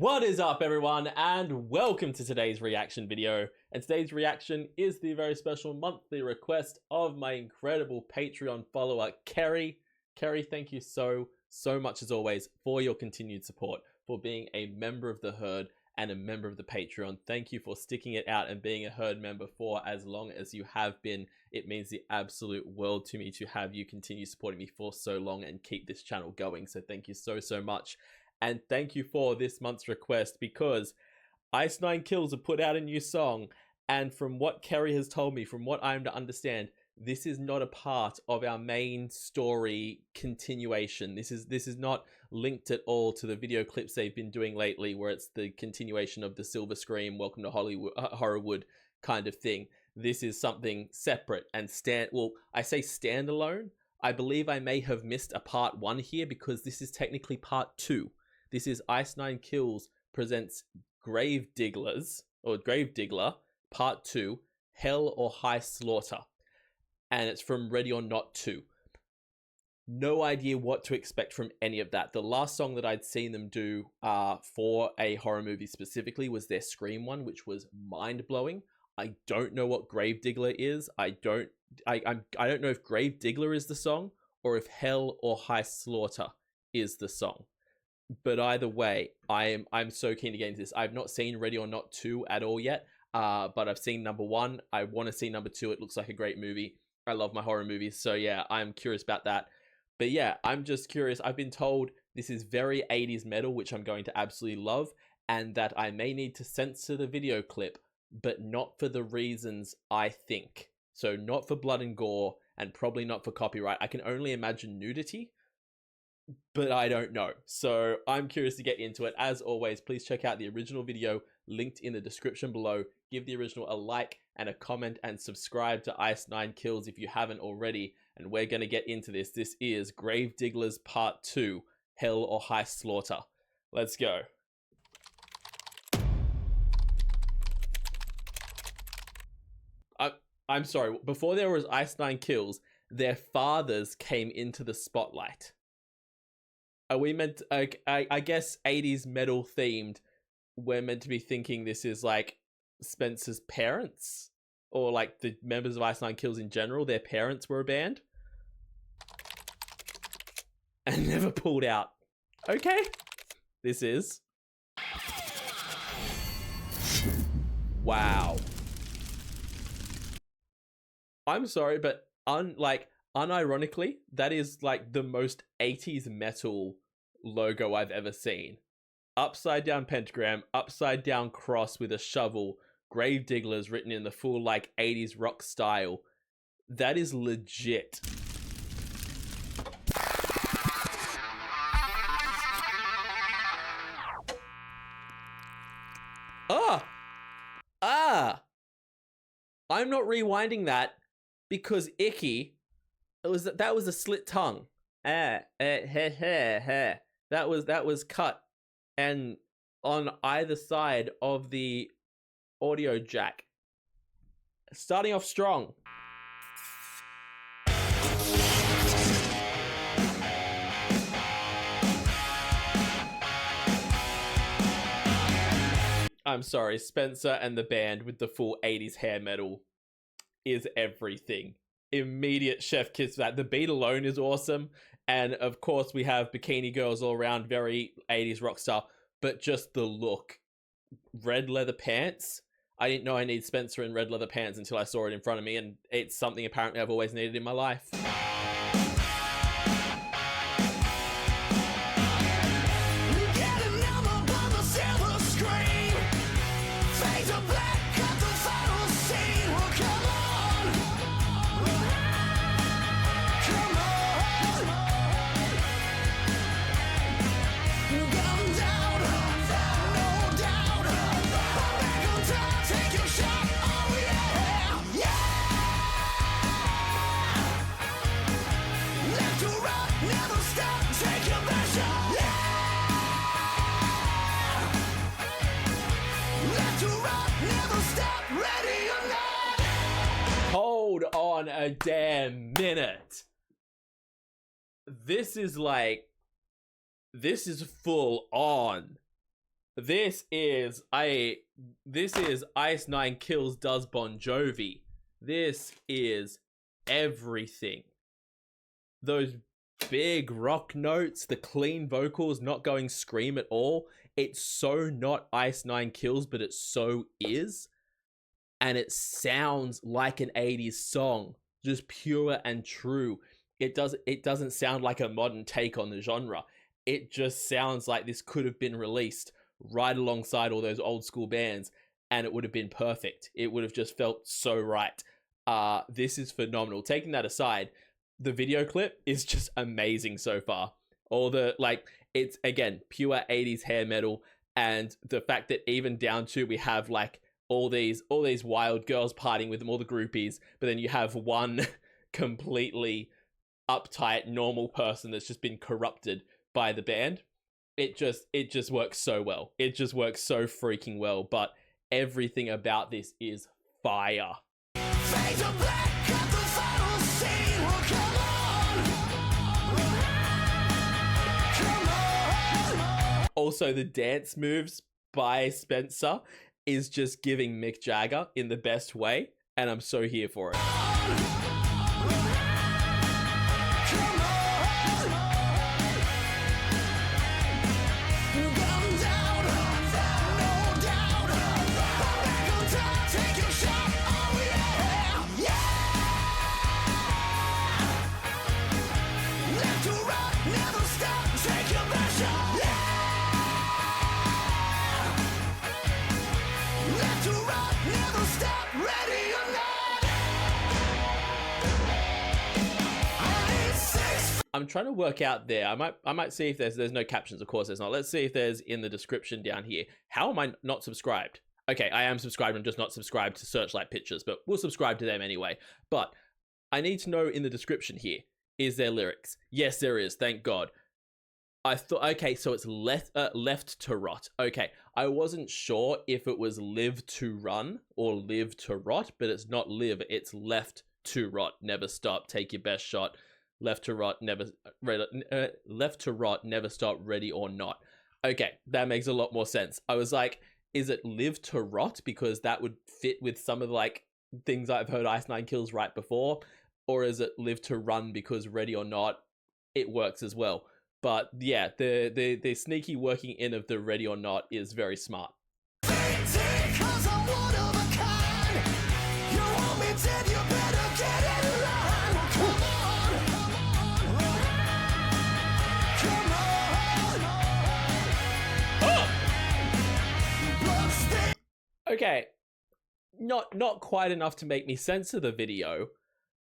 What is up, everyone, and welcome to today's reaction video. And today's reaction is the very special monthly request of my incredible Patreon follower, Kerry. Kerry, thank you so much as always for your continued support, for being a member of the herd and a member of the Patreon. Thank you for sticking it out and being a herd member for as long as you have been. It means the absolute world to me to have you continue supporting me for so long and keep this channel going. So thank you so much. And thank you for this month's request, because Ice Nine Kills have put out a new song, and from what Kerry has told me, from what I'm to understand, this is not a part of our main story continuation. This is not linked at all to the video clips they've been doing lately, where it's the continuation of the Silver Scream, Welcome to Hollywood, Horrorwood kind of thing. This is something separate and I say standalone. I believe I may have missed a part 1 here, because this is technically part 2. This is Ice Nine Kills presents Grave Digglers, or Grave Diggler, part 2, Hell or High Slaughter. And it's from Ready or Not 2. No idea what to expect from any of that. The last song that I'd seen them do for a horror movie specifically was their Scream one, which was mind-blowing. I don't know what Grave Diggler is. I don't know if Grave Diggler is the song, or if Hell or High Slaughter is the song. But either way, I'm so keen to get into this. I've not seen Ready or Not 2 at all yet, but I've seen number 1. I want to see number 2. It looks like a great movie. I love my horror movies, so yeah, I'm curious about that. But yeah, I'm just curious. I've been told this is very 80s metal, which I'm going to absolutely love, and that I may need to censor the video clip, but not for the reasons I think. So not for blood and gore, and probably not for copyright. I can only imagine nudity, but I don't know. So I'm curious to get into it. As always, please check out the original video linked in the description below. Give the original a like and a comment, and subscribe to Ice Nine Kills if you haven't already. And we're going to get into this. This is Grave Digglers Part 2, Hell or High Slaughter. Let's go. I'm sorry, before there was Ice Nine Kills, their fathers came into the spotlight. Are we meant to, I guess 80s metal themed, we're meant to be thinking this is like Spencer's parents, or like the members of Ice Nine Kills in general, their parents were a band and never pulled out. Okay, this is, wow. I'm sorry, but unironically, that is like the most 80s metal logo I've ever seen. Upside down pentagram, upside down cross with a shovel, Grave Digglers written in the full like 80s rock style. That is legit. I'm not rewinding that, because icky. That was a slit tongue. That was cut, and on either side of the audio jack. Starting off strong. I'm sorry, Spencer and the band with the full 80s hair metal is everything. Immediate chef kiss for that. The beat alone is awesome, and of course we have bikini girls all around, very 80s rock style, but just the look. Red leather pants. I didn't know I need Spencer in red leather pants until I saw it in front of me, and it's something apparently I've always needed in my life. Hold on a damn minute. This is full on. This is Ice Nine Kills does Bon Jovi. This is everything. Those big rock notes, the clean vocals, not going scream at all. It's so not Ice Nine Kills, but it so is. And it sounds like an 80s song, just pure and true. It doesn't sound like a modern take on the genre. It just sounds like this could have been released right alongside all those old school bands, and it would have been perfect. It would have just felt so right. This is phenomenal. Taking that aside, the video clip is just amazing so far. All the, like, it's again pure 80s hair metal, and the fact that even down to we have like all these wild girls partying with them, all the groupies, but then you have one completely uptight normal person that's just been corrupted by the band. It just works so well. It just works so freaking well. But everything about this is fire. Also, the dance moves by Spencer is just giving Mick Jagger in the best way, and I'm so here for it. I'm trying to work out there. I might see if there's no captions. Of course there's not. Let's see if there's in the description down here. How am I not subscribed? Okay, I am subscribed. I'm just not subscribed to Searchlight Pictures, but we'll subscribe to them anyway. But I need to know in the description here, is there lyrics? Yes, there is. Thank God. I thought, okay, so it's left to rot. Okay, I wasn't sure if it was live to run or live to rot, but it's not live. It's left to rot. Never stop. Take your best shot. Left to rot, never stop, ready or not. Okay, that makes a lot more sense. I was like, is it live to rot? Because that would fit with some of the like things I've heard Ice Nine Kills right before. Or is it live to run because ready or not, it works as well. But yeah, the sneaky working in of the ready or not is very smart. Okay, not quite enough to make me censor the video,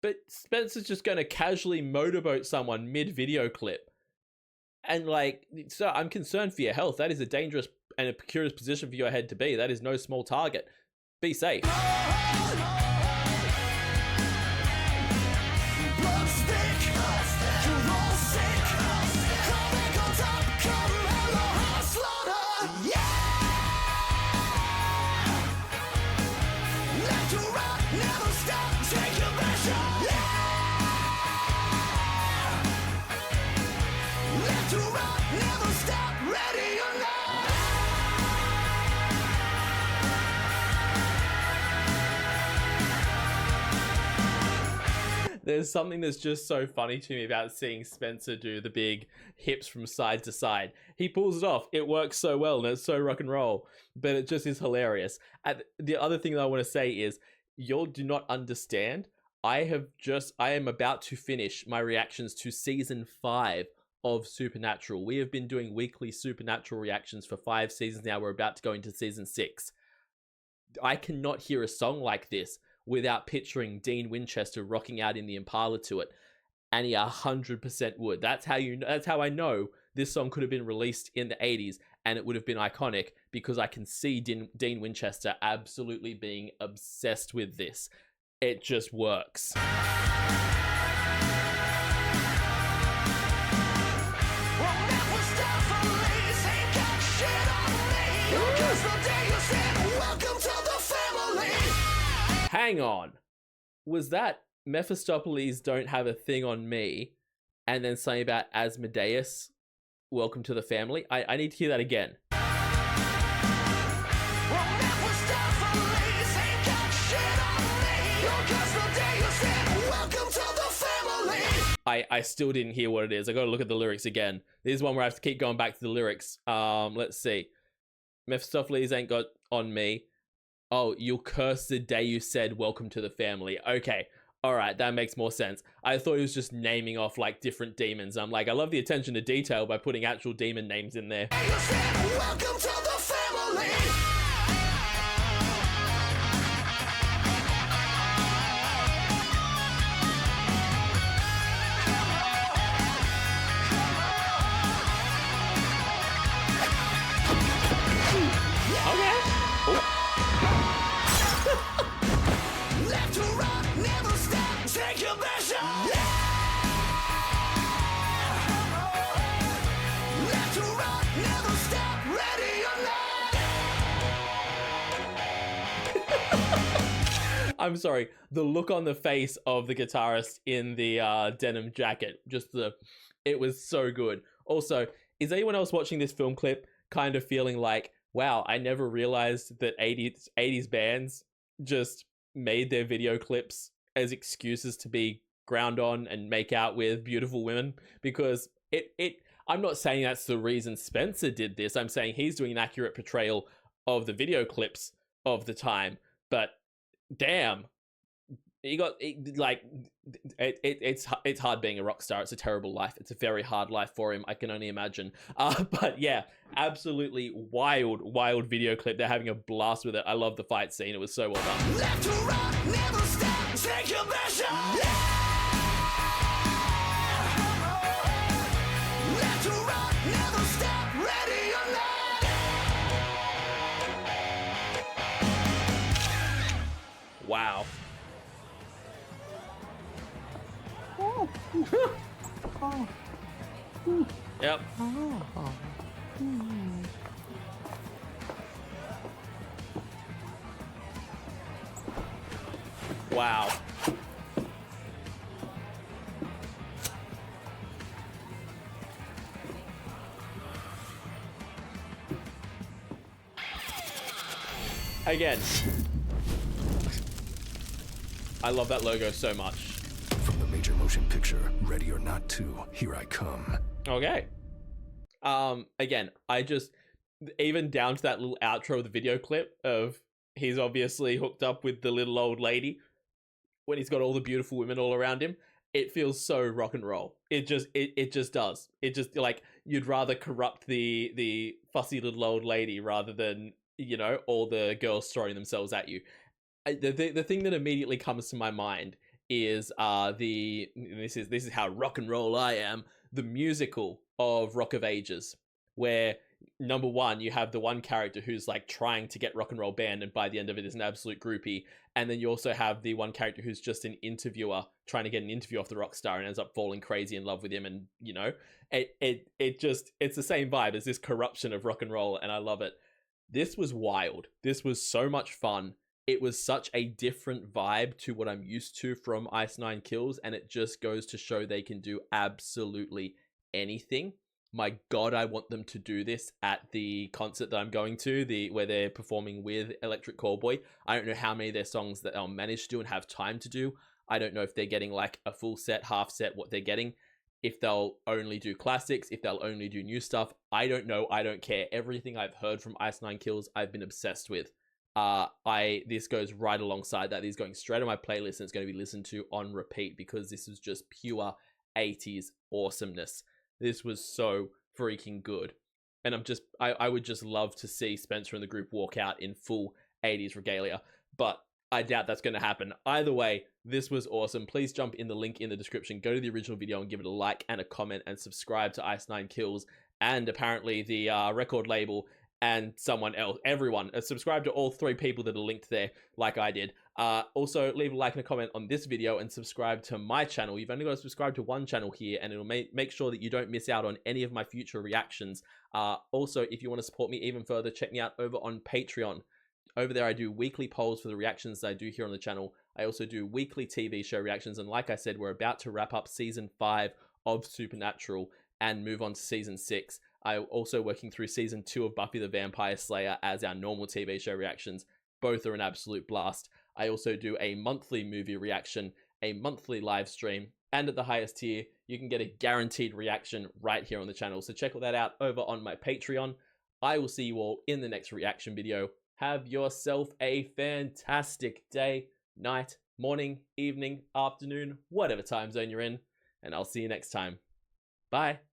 but Spencer's just going to casually motorboat someone mid-video clip. And like, so I'm concerned for your health. That is a dangerous and a precarious position for your head to be. That is no small target. Be safe. There's something that's just so funny to me about seeing Spencer do the big hips from side to side. He pulls it off. It works so well and it's so rock and roll, but it just is hilarious. And the other thing that I want to say is, y'all do not understand. I am about to finish my reactions to season 5 of Supernatural. We have been doing weekly Supernatural reactions for 5 seasons now. We're about to go into season 6. I cannot hear a song like this without picturing Dean Winchester rocking out in the Impala to it, and he 100% would. That's how I know this song could have been released in the 80s and it would have been iconic, because I can see Dean Winchester absolutely being obsessed with this. It just works. Hang on. Was that Mephistopheles don't have a thing on me, and then something about Asmodeus, welcome to the family? I need to hear that again. I still didn't hear what it is. I gotta look at the lyrics again. This is one where I have to keep going back to the lyrics. Let's see. Mephistopheles ain't got on me. Oh, you'll curse the day you said welcome to the family. Okay. All right, that makes more sense. I thought he was just naming off like different demons. I'm like, I love the attention to detail by putting actual demon names in there. Welcome to the family. Okay. Oh. Left to right, never stop. Take your best shot. Left to right, never stop. Ready or not. I'm sorry. The look on the face of the guitarist in the denim jacket, it was so good. Also, is anyone else watching this film clip kind of feeling like, wow, I never realized that 80s bands just made their video clips as excuses to be ground on and make out with beautiful women? Because I'm not saying that's the reason Spencer did this. I'm saying he's doing an accurate portrayal of the video clips of the time. But damn, it's hard being a rock star. It's a terrible life. It's a very hard life for him. I can only imagine. But yeah, absolutely wild video clip. They're having a blast with it. I love the fight scene. It was so well done. Left to right, never stop. Take your best shot. Left to right, never stop. Ready or not. Wow. Yep. Wow. Again, I love that logo so much. From the major motion picture, Ready or Not 2, Here I Come. Okay. Again, even down to that little outro of the video clip of he's obviously hooked up with the little old lady when he's got all the beautiful women all around him. It feels so rock and roll. It just does. It just, like, you'd rather corrupt the fussy little old lady rather than, you know, all the girls throwing themselves at you. The thing that immediately comes to my mind is this is how rock and roll I am, the musical of Rock of Ages, where number one, you have the one character who's like trying to get rock and roll banned, and by the end of it is an absolute groupie. And then you also have the one character who's just an interviewer trying to get an interview off the rock star and ends up falling crazy in love with him. And, you know, it's the same vibe as this corruption of rock and roll, and I love it. This was wild. This was so much fun. It was such a different vibe to what I'm used to from Ice Nine Kills, and it just goes to show they can do absolutely anything. My God, I want them to do this at the concert that I'm going to, where they're performing with Electric Callboy. I don't know how many of their songs that they'll manage to do and have time to do. I don't know if they're getting like a full set, half set, what they're getting. If they'll only do classics, if they'll only do new stuff. I don't know. I don't care. Everything I've heard from Ice Nine Kills, I've been obsessed with. This goes right alongside that. This is going straight on my playlist, and it's going to be listened to on repeat because this is just pure 80s awesomeness. This was so freaking good. And I would just love to see Spencer and the group walk out in full 80s regalia, but I doubt that's going to happen. Either way, this was awesome. Please jump in the link in the description, go to the original video and give it a like and a comment, and subscribe to Ice Nine Kills and apparently the record label and someone else, everyone. Subscribe to all three people that are linked there, like I did. Also, leave a like and a comment on this video and subscribe to my channel. You've only got to subscribe to one channel here, and it'll make sure that you don't miss out on any of my future reactions. Also, if you want to support me even further, check me out over on Patreon. Over there, I do weekly polls for the reactions that I do here on the channel. I also do weekly TV show reactions, and like I said, we're about to wrap up Season 5 of Supernatural and move on to Season 6. I'm also working through Season 2 of Buffy the Vampire Slayer as our normal TV show reactions. Both are an absolute blast. I also do a monthly movie reaction, a monthly live stream, And at the highest tier, you can get a guaranteed reaction right here on the channel. So check all that out over on my Patreon. I will see you all in the next reaction video. Have yourself a fantastic day, night, morning, evening, afternoon, whatever time zone you're in. And I'll see you next time. Bye.